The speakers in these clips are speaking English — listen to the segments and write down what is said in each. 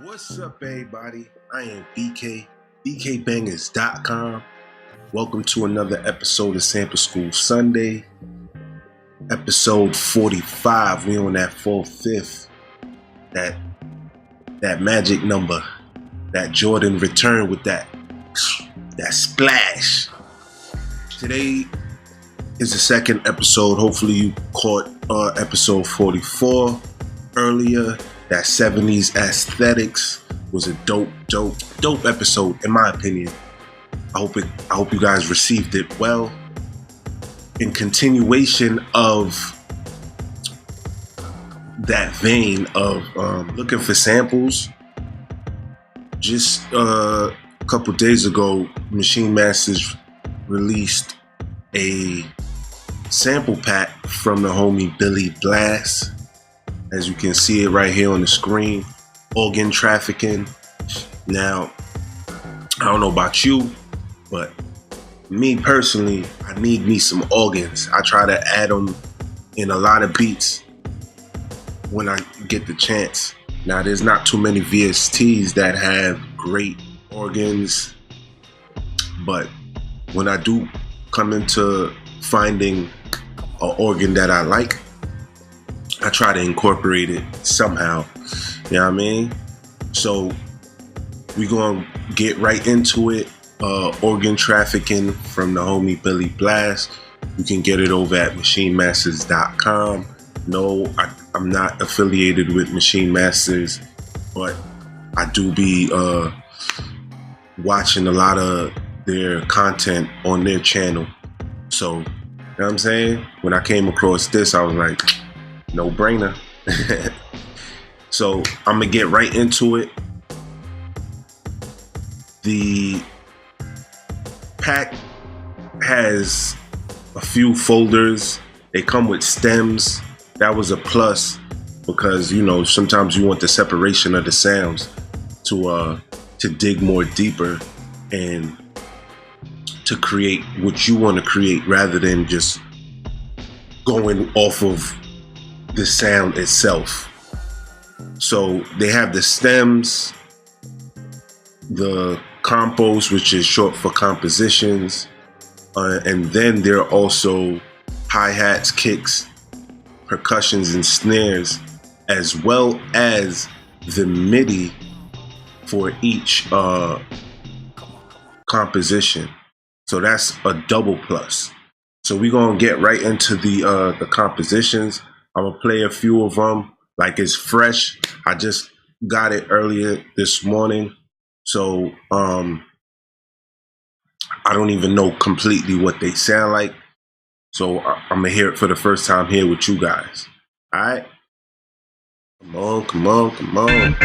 What's up, everybody? I am BK, BKBangers.com. Welcome to another episode of Sample School Sunday, episode 45. We on that 4/5, that magic number, that Jordan return with that splash. Today is the second episode. Hopefully you caught episode 44 earlier. That 70s aesthetics was a dope episode, in my opinion. I hope you guys received it well. In continuation of that vein of looking for samples, just a couple days ago, Machine Masters released a sample pack from the homie Billy Blass. As you can see it right here on the screen, Organ Trafficking. Now, I don't know about you, but me personally, I need me some organs. I try to add them in a lot of beats when I get the chance. Now, there's not too many VSTs that have great organs, but when I do come into finding an organ that I like, I try to incorporate it somehow, you know what I mean? So we gonna get right into it. Organ Trafficking from the homie Billy Blass. You can get it over at machinemasters.com. No, I'm not affiliated with Machine Masters, but I do be watching a lot of their content on their channel. So, you know what I'm saying? When I came across this, I was like, no brainer. So I'm gonna get right into it. The pack has a few folders. They come with stems. That was a plus because, you know, sometimes you want the separation of the sounds to dig more deeper and to create what you want to create rather than just going off of the sound itself. So they have the stems, the compos, which is short for compositions, and then there are also hi-hats, kicks, percussions, and snares, as well as the MIDI for each composition. So that's a double plus. So we're gonna get right into the compositions. I'm gonna play a few of them like it's fresh. I just got it earlier this morning. So I don't even know completely what they sound like. So I'm gonna hear it for the first time here with you guys. All right? Come on.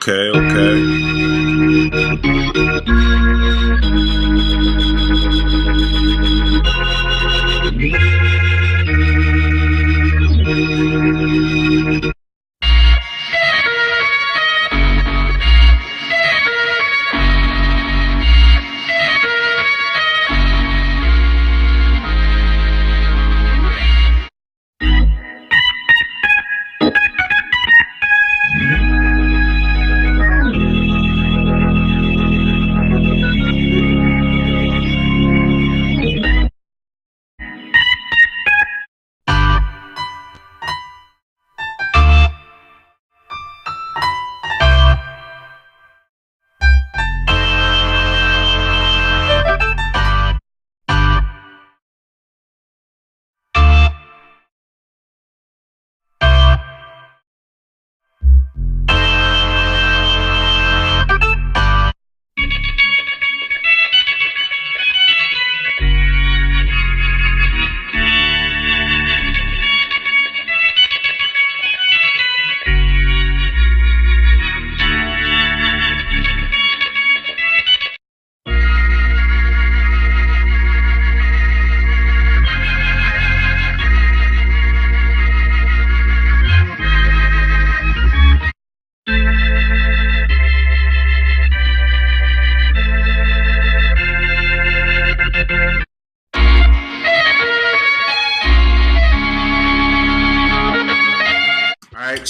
Okay.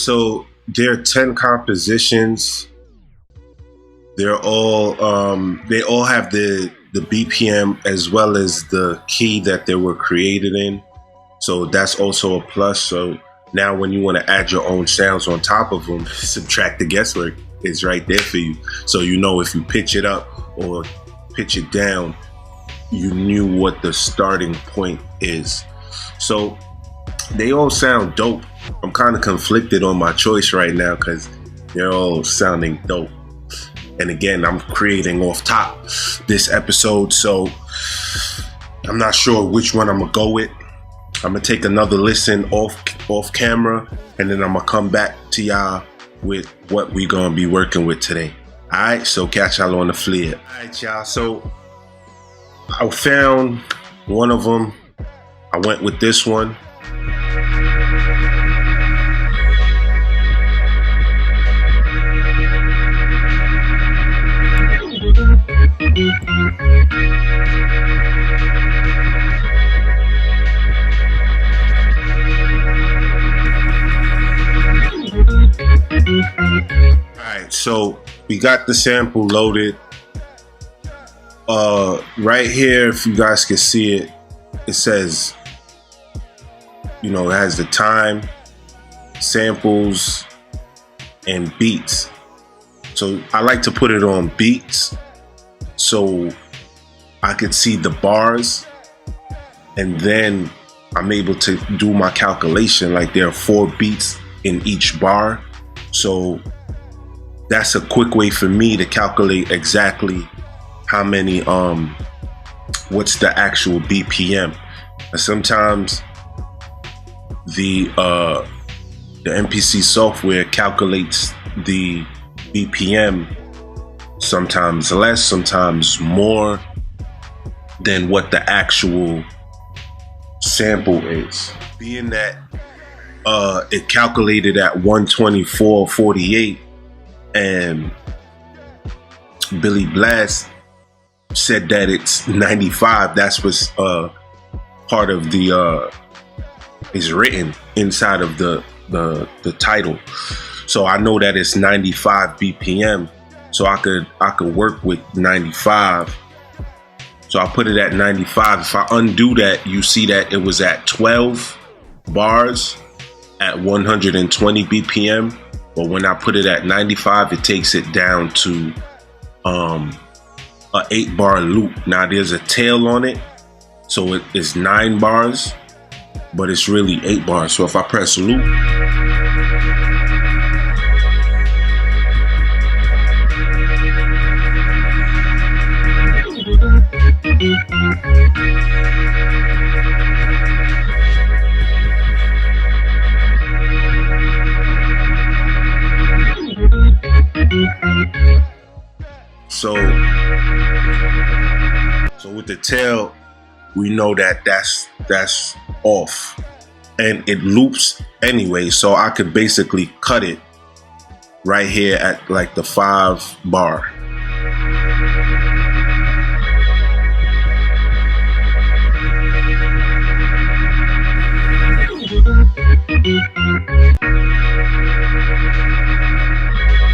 So there are 10 compositions. They're all they all have the BPM as well as the key that they were created in. So that's also a plus. So now when you want to add your own sounds on top of them, subtract the guesswork. It's right there for you. So you know if you pitch it up or pitch it down, you knew what the starting point is. So they all sound dope. I'm kind of conflicted on my choice right now because they're all sounding dope. And again, I'm creating off top this episode, so I'm not sure which one I'm gonna go with. I'm gonna take another listen off camera, and then I'm gonna come back to y'all with what we gonna be working with today. All right, so catch y'all on the flip. All right, y'all. So I found one of them. I went with this one. Alright, so we got the sample loaded. Right here, if you guys can see it, it says, you know, it has the time, samples, and beats. So I like to put it on beats so I could see the bars, and then I'm able to do my calculation. Like there are 4 beats in each bar. So that's a quick way for me to calculate exactly how many, what's the actual BPM. And sometimes the MPC software calculates the BPM sometimes less, sometimes more than what the actual sample is. Being that it calculated at 124.48, and Billy Blass said that it's 95. That's what's part of the is written inside of the title. So I know that it's 95 BPM. So I could work with 95. So I put it at 95. If I undo that, you see that it was at 12 bars at 120 BPM. But when I put it at 95, it takes it down to a 8-bar loop. Now there's a tail on it, so it is 9 bars, but it's really 8 bars. So if I press loop, so with the tail, we know that that's off, and it loops anyway. So I could basically cut it right here at like the 5 bar.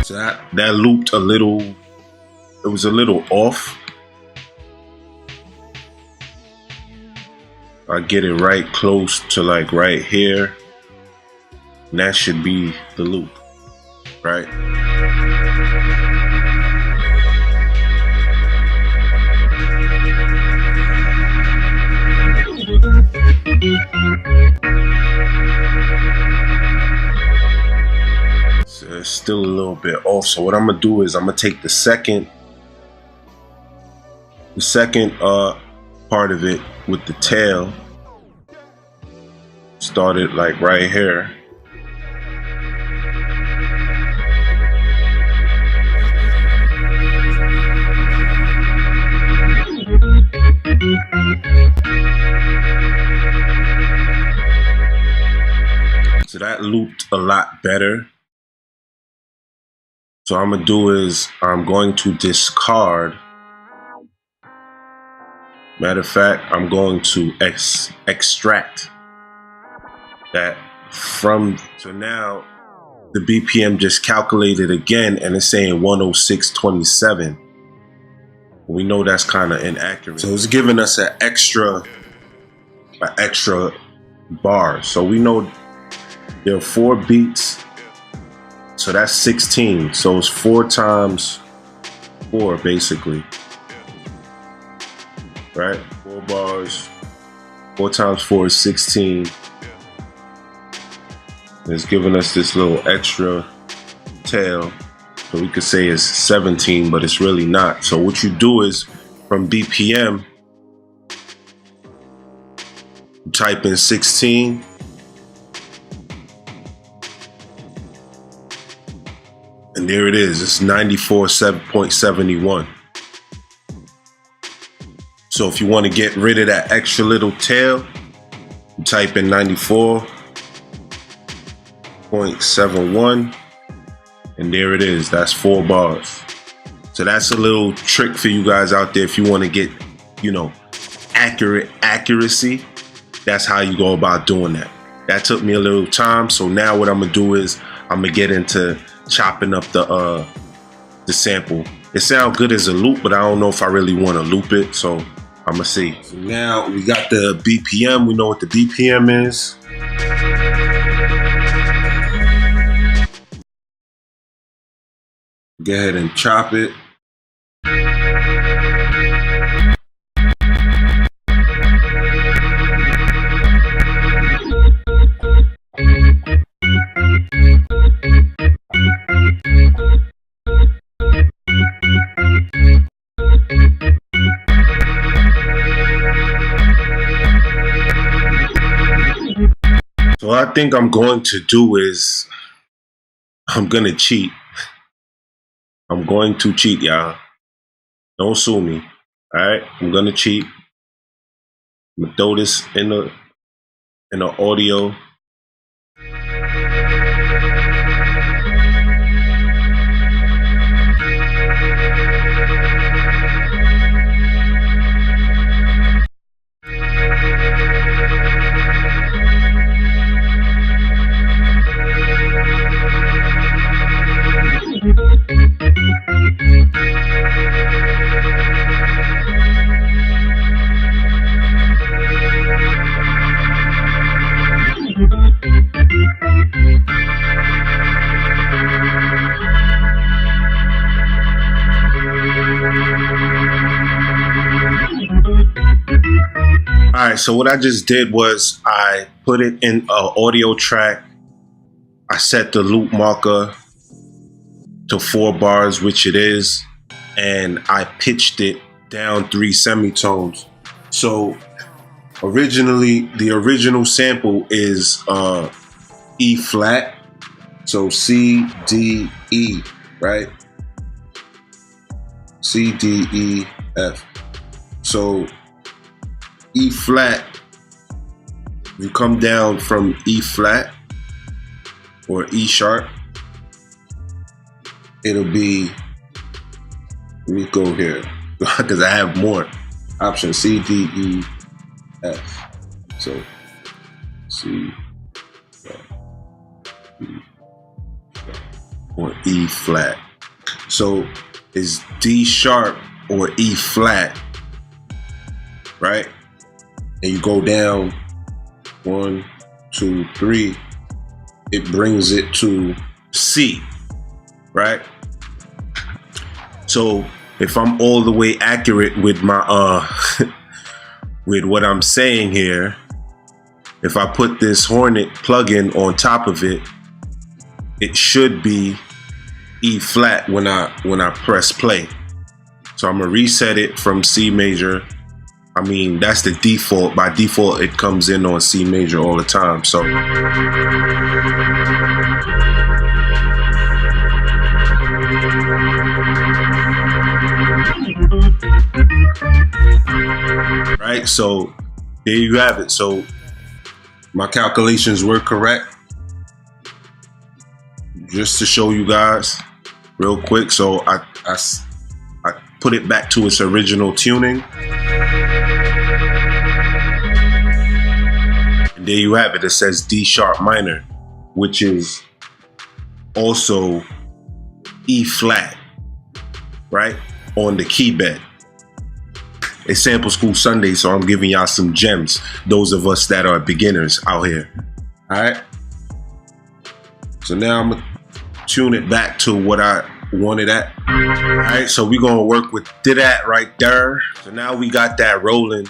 So that looped a little, it was a little off. I get it right close to like right here, and that should be the loop, right? So it's still a little bit off. So what I'm gonna do is I'm gonna take the second part of it with the tail, start it like right here. So that looped a lot better. So what I'm gonna do is I'm going to discard. Matter of fact, I'm going to extract that from. So now the BPM just calculated again and it's saying 106.27. We know that's kind of inaccurate. So it's giving us an extra bar. So we know there are 4 beats. So that's 16. So it's 4 times 4 basically. Right? 4 bars. 4 times 4 is 16. It's giving us this little extra tail. So we could say it's 17, but it's really not. So what you do is from BPM, you type in 16. And there it is. It's 94.71. So if you want to get rid of that extra little tail, you type in 94.71. And there it is. That's 4 bars. So that's a little trick for you guys out there. If you want to get, you know, accuracy, that's how you go about doing that. That took me a little time. So now what I'm going to do is I'm going to get into chopping up the sample. It sounds good as a loop, but I don't know if I really want to loop it. So I'm going to see. So now we got the BPM. We know what the BPM is. Go ahead and chop it. So what I think I'm going to do is I'm going to cheat. I'm going to cheat, y'all. Don't sue me. All right, I'm gonna cheat. I'm gonna throw this in the audio. All right, so what I just did was I put it in an audio track. I set the loop marker to 4 bars, which it is, and I pitched it down 3 semitones. So originally, the original sample is E flat, so C, D, E, right? C, D, E, F. So E flat, you come down from E flat or E sharp, it'll be, let me go here because I have more options. C, D, E, F. So C, F, E, F, or E flat. So it's D sharp or E flat, right? And you go down 1, 2, 3, it brings it to C, right? So if I'm all the way accurate with my with what I'm saying here, if I put this Hornet plugin on top of it, it should be E flat when I press play. So I'm gonna reset it from C major. I mean, that's the default. By default, it comes in on C major all the time. So right, so there you have it. So my calculations were correct. Just to show you guys real quick. So I put it back to its original tuning. And there you have it. It says D sharp minor, which is also E flat, right, on the key bed. It's Sample School Sunday, so I'm giving y'all some gems, those of us that are beginners out here. All right. So now I'm gonna tune it back to what I wanted at. All right, so we're gonna work with that right there. So now we got that rolling.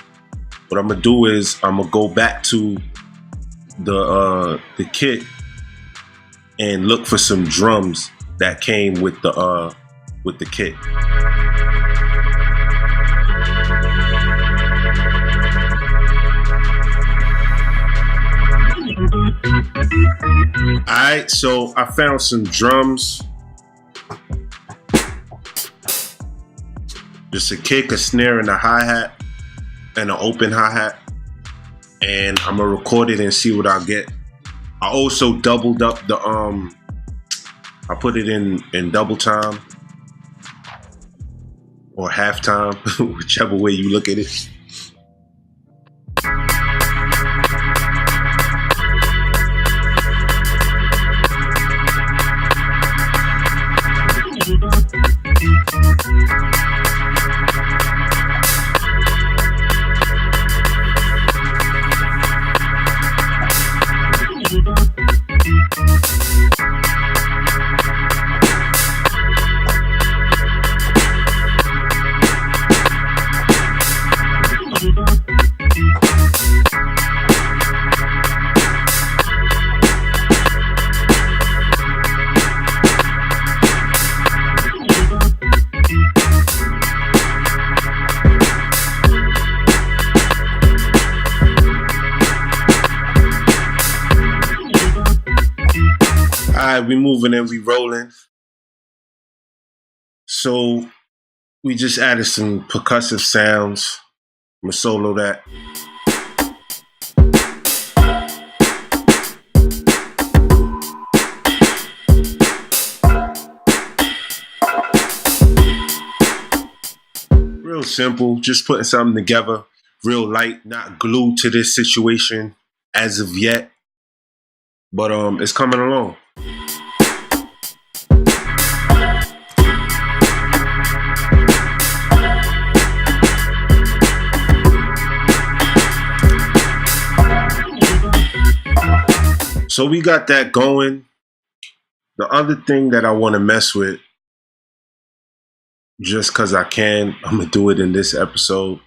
What I'm gonna do is I'm gonna go back to the kit and look for some drums that came with the kit. Alright, so I found some drums. Just a kick, a snare, and a hi-hat, and an open hi-hat. And I'm gonna record it and see what I get. I also doubled up the I put it in double time or half time, whichever way you look at it. Alright, we moving and we rolling. So we just added some percussive sounds. I'm gonna solo that. Real simple, just putting something together. Real light, not glued to this situation as of yet. But it's coming along. So we got that going. The other thing that I want to mess with, just because I can, I'm going to do it in this episode,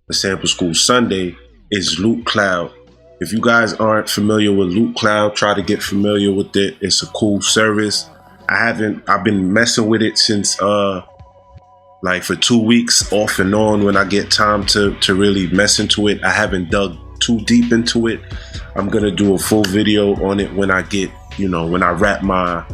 the Sample School Sunday, is Loop Cloud. If you guys aren't familiar with Loop Cloud, try to get familiar with it. It's a cool service. I've been messing with it since like for 2 weeks off and on when I get time to really mess into it. I haven't dug too deep into it. I'm gonna do a full video on it when I get, when I wrap my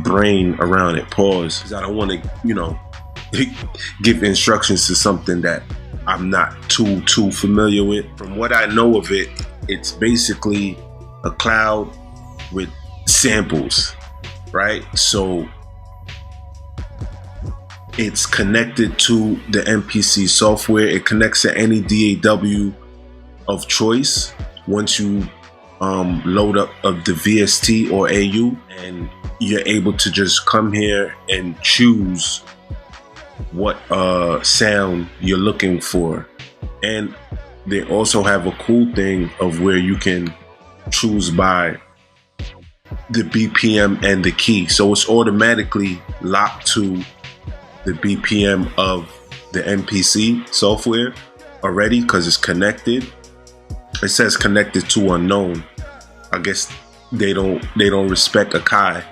brain around it. Pause. 'Cause I don't want to, give instructions to something that I'm not too familiar with. From what I know of it, it's basically a cloud with samples, right? So it's connected to the MPC software. It connects to any DAW of choice once you load up of the VST or AU, and you're able to just come here and choose what sound you're looking for. And they also have a cool thing of where you can choose by the BPM and the key, so it's automatically locked to the BPM of the MPC software already because it's connected. It says connected to unknown. I guess they don't respect Akai.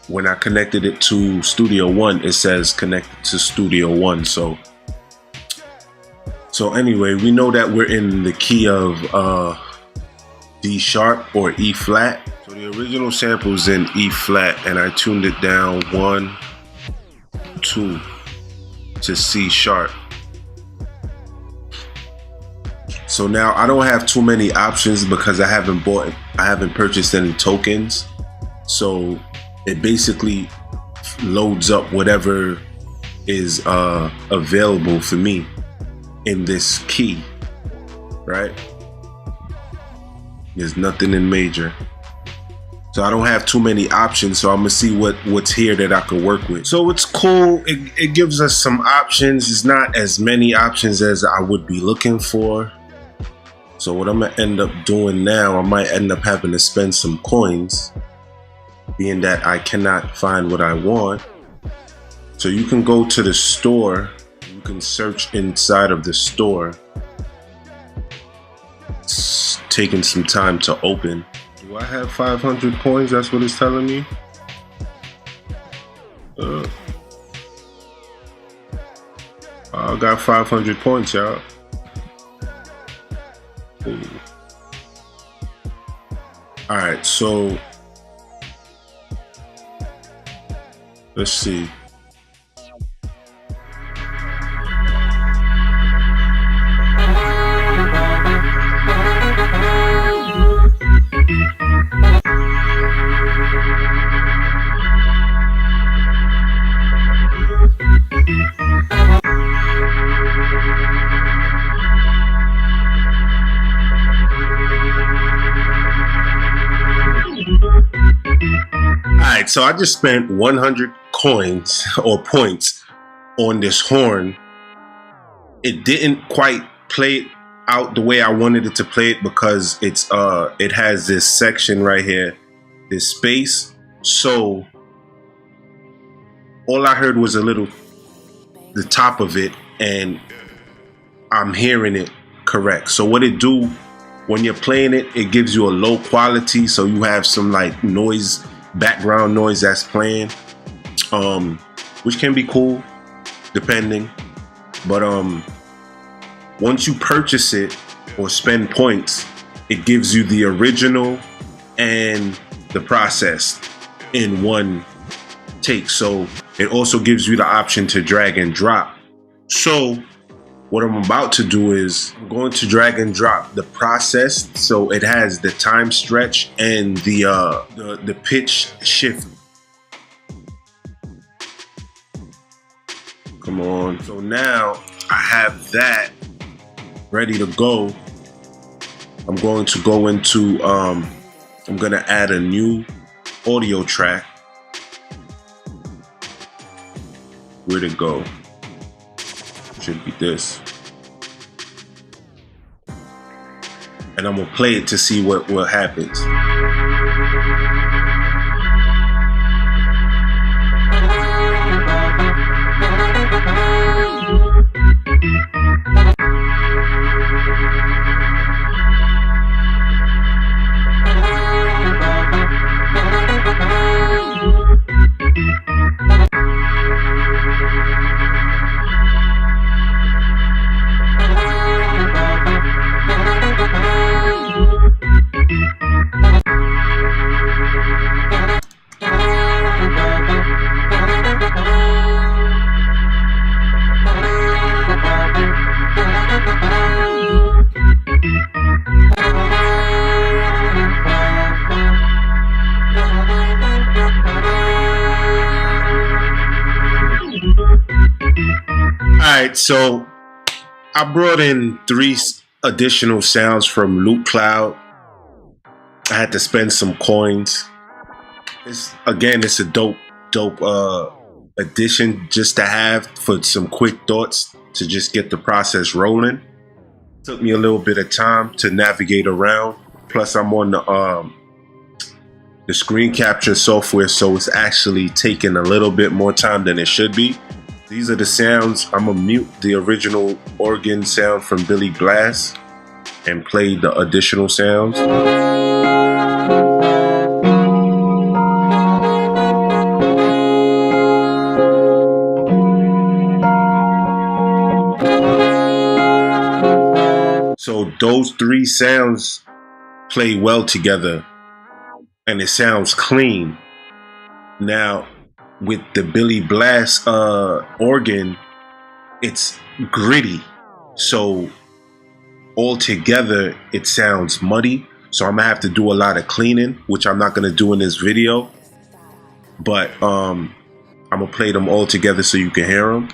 When I connected it to Studio One, it says connected to Studio One. So anyway, we know that we're in the key of D sharp or E flat. So the original sample's in E flat, and I tuned it down 1, 2 to C sharp. So now I don't have too many options because I haven't purchased any tokens. So it basically loads up whatever is available for me in this key, right? There's nothing in major. So I don't have too many options, so I'm gonna see what's here that I can work with. So it's cool, it gives us some options. It's not as many options as I would be looking for. So what I'm gonna end up doing now, I might end up having to spend some coins, being that I cannot find what I want. So you can go to the store, you can search inside of the store. It's taking some time to open. Do I have 500 coins? That's what it's telling me. I got 500 points, y'all. Alright, so let's see. Alright, so I just spent 100 coins or points on this horn. It didn't quite play it out the way I wanted it to play it because it has this section right here, this space. So all I heard was the top of it, and I'm hearing it correct. So what it do when you're playing it, it gives you a low quality, so you have some like noise, background noise that's playing, which can be cool depending. But once you purchase it or spend points, it gives you the original and the processed in one take. So it also gives you the option to drag and drop. So what I'm about to do is I'm going to drag and drop the processed, so it has the time stretch and the pitch shift. Come on. So now I have that ready to go. I'm going to go into I'm gonna add a new audio track. Where'd it go? Should be this. And I'm gonna play it to see what happens. Alright, so I brought in 3 additional sounds from Loop Cloud. I had to spend some coins. It's a dope addition just to have for some quick thoughts to just get the process rolling. Took me a little bit of time to navigate around. Plus I'm on the screen capture software, so it's actually taking a little bit more time than it should be. These are the sounds. I'm gonna mute the original organ sound from Blass and play the additional sounds. So those 3 sounds play well together and it sounds clean. Now with the Blass organ, it's gritty, so all together it sounds muddy. So I'm gonna have to do a lot of cleaning, which I'm not gonna do in this video, but I'm gonna play them all together so you can hear them.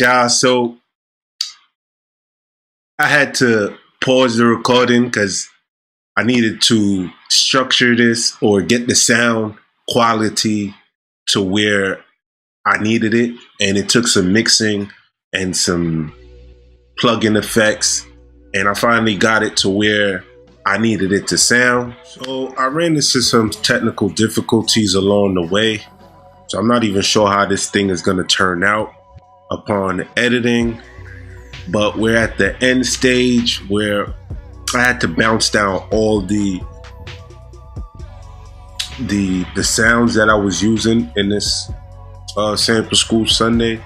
right, y'all. So I had to pause the recording because I needed to structure this or get the sound quality to where I needed it. And it took some mixing and some plug-in effects. And I finally got it to where I needed it to sound. So I ran into some technical difficulties along the way. So I'm not even sure how this thing is going to turn out upon editing. But we're at the end stage where I had to bounce down all the sounds that I was using in this sample school Sunday,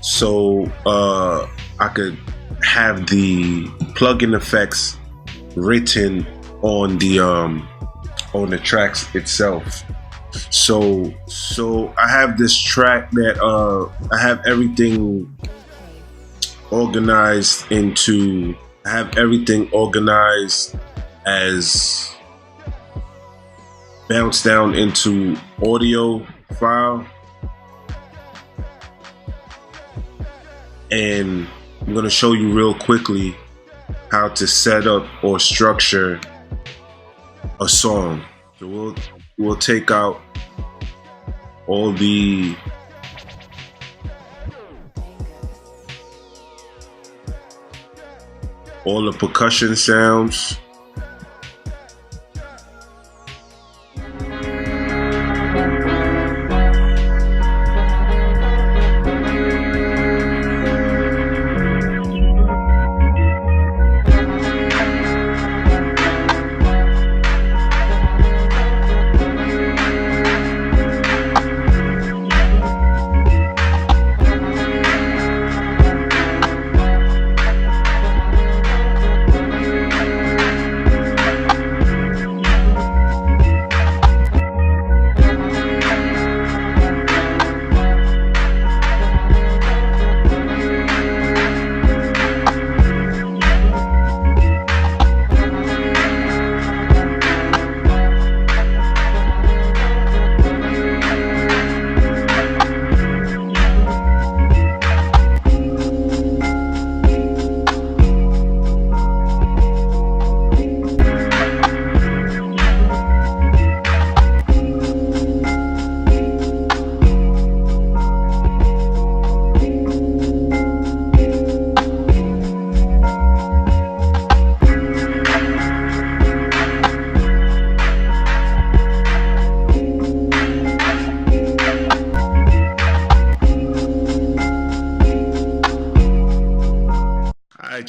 so I could have the plugin effects written on the tracks itself. So I have this track that I have everything organized into. I have everything organized as bounced down into audio file, and I'm going to show you real quickly how to set up or structure a song. So we'll take out all the percussion sounds.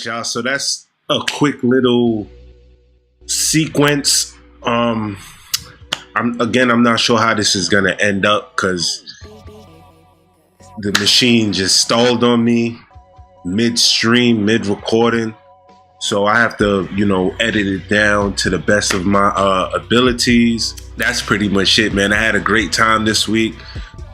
Y'all, so that's a quick little sequence. I'm not sure how this is gonna end up because the machine just stalled on me midstream, mid recording. So I have to, edit it down to the best of my abilities. That's pretty much it, man. I had a great time this week.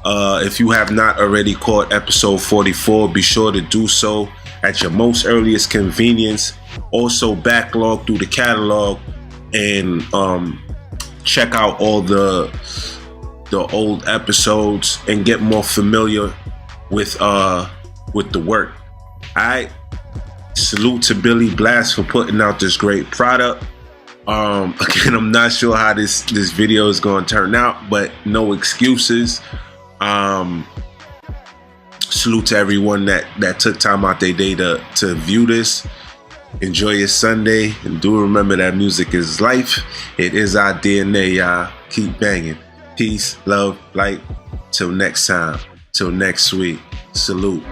If you have not already caught episode 44, be sure to do so at your most earliest convenience. Also backlog through the catalog and check out all the old episodes and get more familiar with the work. Alright, salute to Billy Blass for putting out this great product. Again, I'm not sure how this video is going to turn out, but no excuses. Salute to everyone that took time out their day to view this. Enjoy your Sunday, and do remember that music is life. It is our DNA, y'all. Keep banging. Peace, love, light. Till next time. Till next week. Salute.